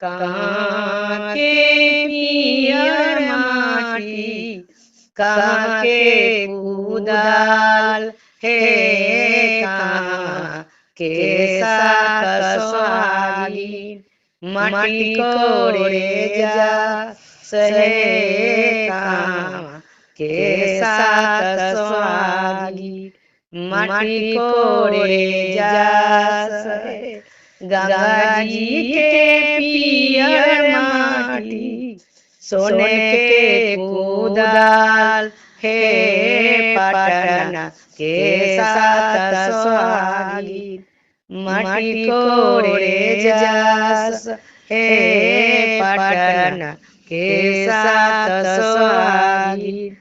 कहाँ के पियर माटी, कहाँ के कुदाल हे, कहाँ के साक स्वागी, माटी कोड़े जा सहे, कहाँ के साक स्वागी, माटी कोड़े जा सहे। गंगा जी के पियर माटी, सोने के कुदाल हे, पटना के साक स्वागी, माटी कोड़े जास हे, पटना के साक स्वागी,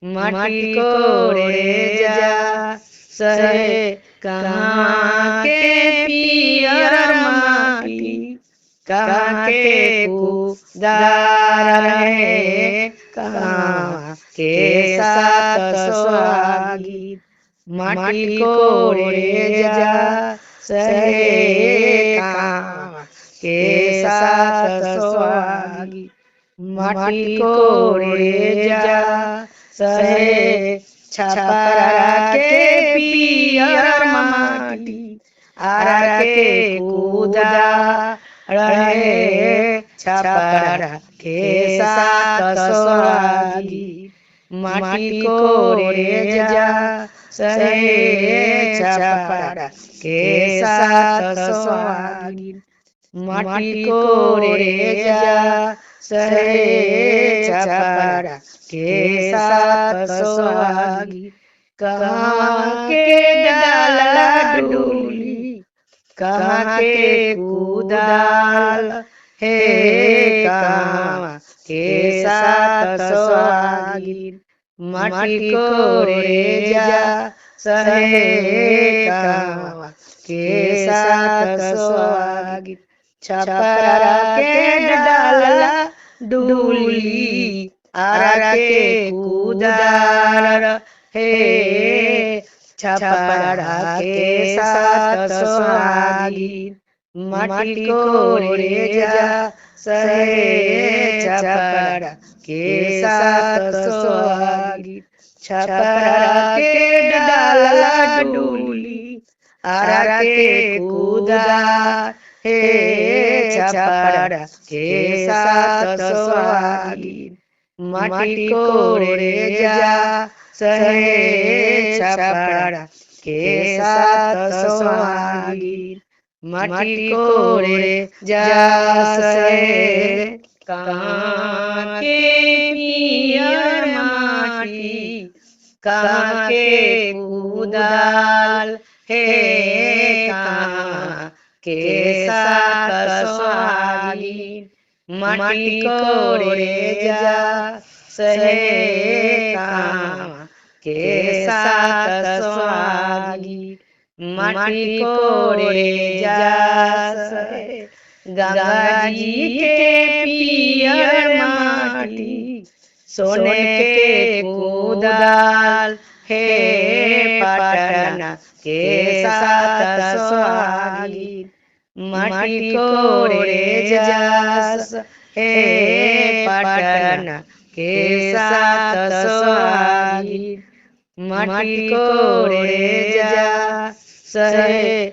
माटी कोड़े जा सहे। कहाँ के पियर माटी, कहाँ के कुदार है, कहाँ के साक स्वागी, माटी कोड़े जा सहे, कहाँ के साक स्वागी, माटी कोड़े जा सहे। छपरा के पियर माटी, आरा के कुदा रहे, छपरा के साक स्वागी, माटी कोड़े जा सहे, छपरा के साक स्वागी, माटी कोड़े जा सहे, छपरा के साक स्वागी। कहाँ के डाला डोली, कहाँ के कुदाल हे, कहाँ के साक स्वागी, माटी कोड़े जा सहे, कहाँ के साक स्वागी। छपरा के डाला डोली, आरा के कुदार हे, छपरा के साक स्वागी, माटी कोड़े जा सहे, छपरा के साक स्वागी। छपरा के डाला डोली, आरा के कुदार हे, छपरा के साक स्वागी, माटी कोड़े जा सहे, छपरा के साक स्वागी, माटी कोड़े जा सहे। कहाँ के पियर माटी, कहाँ के कुदाल हे, कहाँ के साक स्वागी, माटी कोड़े जा सहे, कहाँ के साक स्वागी, माटी कोड़े जा सहे। गंगा जी के पियर माटी, सोने के कुदाल हे, पटना के साक स्वागी, माटी कोड़े जा हे, पटना के साक स्वागी, माटी कोड़े जा सहे।